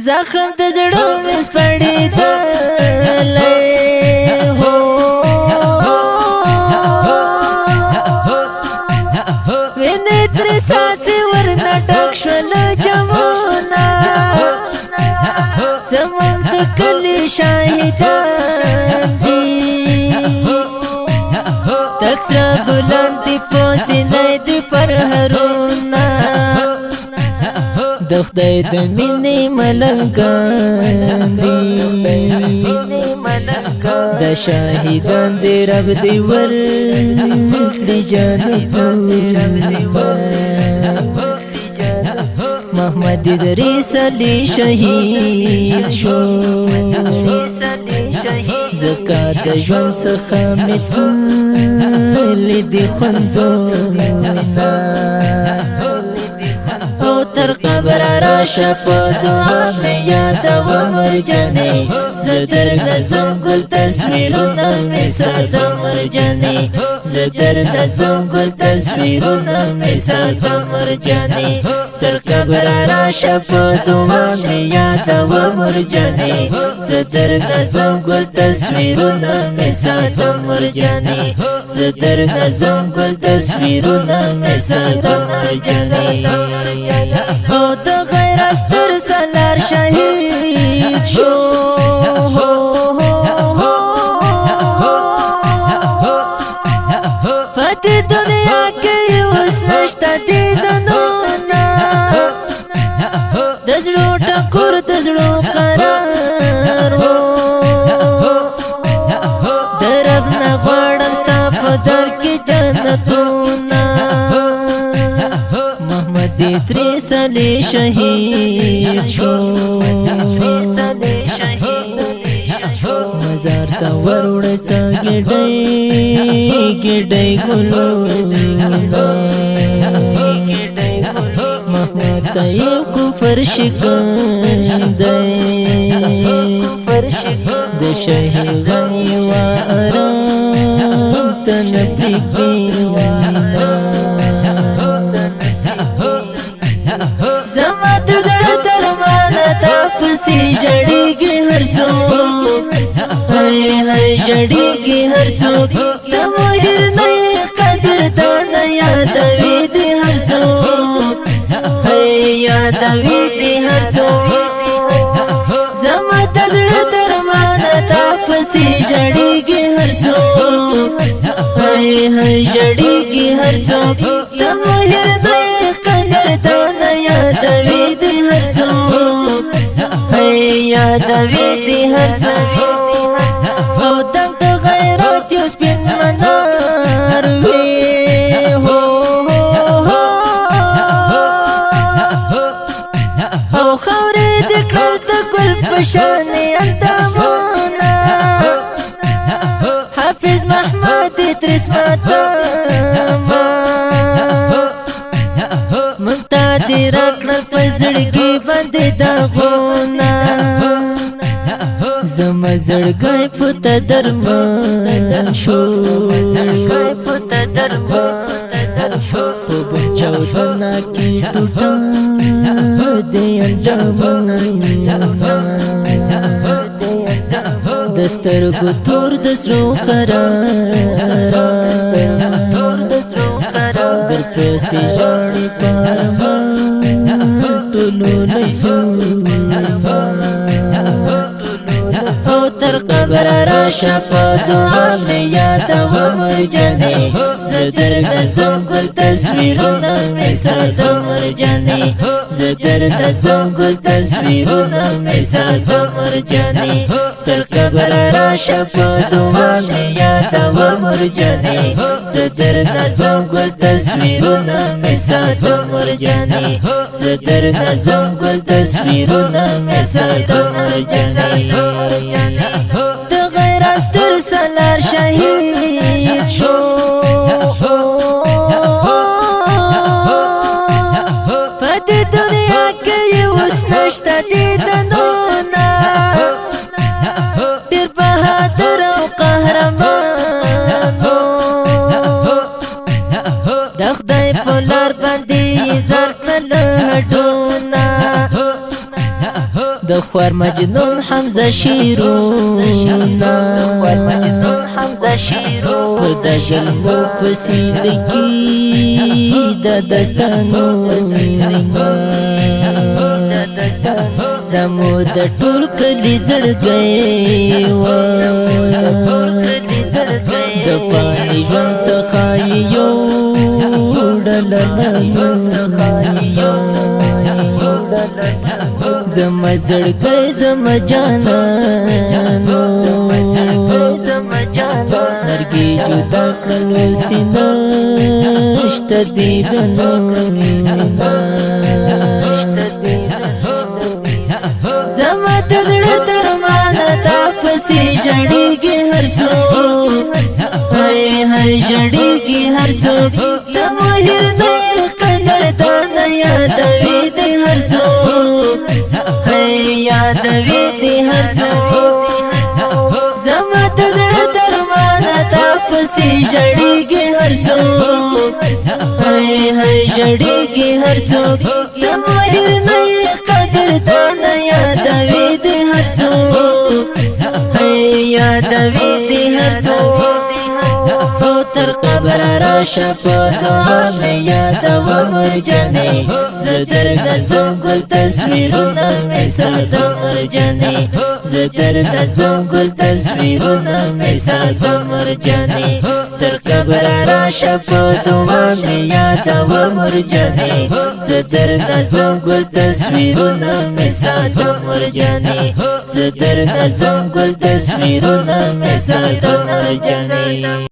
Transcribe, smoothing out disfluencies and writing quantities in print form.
زخم د زړه مې سپړېدلی هو وینې ترې څاڅې ورنه ډک شول جامونه زموږ د کلي شاهدان دي تک سره ګلان دي په سینې دي پرهرونه د خدای د مینې ملنګان دي د شاهدان دې رب دې ورکړي جنتونه محمد ادریس علی شهید شو زکات د ژوند څخه مې تللي دي خوندونه او تر قبر راشه په دعا مې یادوم مرجانې زه درنظم ګل تصویرونه مې ساتم مرجانې زه درنظم ګل تصویرونه مې ساتم مرجانې تر قبر راشه په دعا مې یادوم مرجانې زه درنظم ګل تصویرونه مې ساتم مرجانې زه درنظم ګل تصویرونه مې ساتم مرجانې او د غیرت ستر سالار شهید شو پدې دنیا کې اوس نشته دیدنونه د زړه ټکور د زړه قرار و د رب نه غواړم ستا په در کې جنتونه محمد ادریس علی شهید شو مزار ته وروړه څه ګډۍ ګلونه محمد ته یو کفر شکندی د شهیدان یوه آرام ته نه پرېږدي زما د زړه درمانه تا پسې ژړېږي هر څوک هی هی ژړېږي هر څوک د مهر نه یې قدردانه یادوي دې هر څوک هی یادوي دې هر څوک زما د زړه درمانه تا پسې ژړېږي هر څوک هی هی ژړېږي هر څوک د مهر نه یې قدردانه یادوي دې هر څوک هی یادوي دې هر څوک او دنګ د غیرت یو سپین منار وي هو او خاورې دې کړل د ګل په شانې اندامونه حافظ محمد ادریس ماتمه موږ ته دې راکړل په زړګي باندې داغونه زما زړګی په تا درمان شو په بچاودنه کې ټوټه دې اندامونه د سترګو تور د زړه قراره درپسې ژاړي پارمان ټولو لاسونه او تر قبر راشه په دعا مې یادوم مرجانې زه درنظم ګل تصویرونه مې ساتم مرجانې زه درنظم ګل تصویرونه مې ساتم مرجانې تر قبر راشه په دعا مې یادوم مرجانې زه درنظم ګل تصویرونه مې ساتم مرجانې زه درنظم ګل تصویرونه مې ساتم مرجانې د غیرت ستر سالار شهید شو پدې دنیا کې اوس نشته دیدنونه ډېر بهادر او قهرمان د خدای په لار باندې زر کړل هډونه د خوار مجنون حمزه شیرونا پر دا جلمو پسی لگی دا دستانو دا مو دا ټول کلی زړګی د پانی ژوند څخه یو زما زړګی زما جانانو مرګي جدا کړلو سینه شته دیدنو زما د زړه درمانه تا پسې ژړېږي هر څوک هاي هاي ژړېږي هر څوک د مهر نه قدردان یادوي دې هر څوک هاي یادوي دې هر څوک زما د زړه درمانه تا پسې ژړېږي هر څوک هاي هاي ژړېږي هر څوک د مهر نه قدردان یادوي دې هر څوک هاي یادوي دې هر څوک تر قبر راشه په دعا مې یادوم مرجانې زه درګرځم ګل تصویرونه مې ساتم مرجانې زه درګرځم ګل تصویرونه مې ساتم مرجانې تر قبر راشه په دعا مې یادوم مرجانې زه درګرځم ګل تصویرونه مې ساتم مرجانې زه درګرځم ګل تصویرونه مې ساتم مرجانې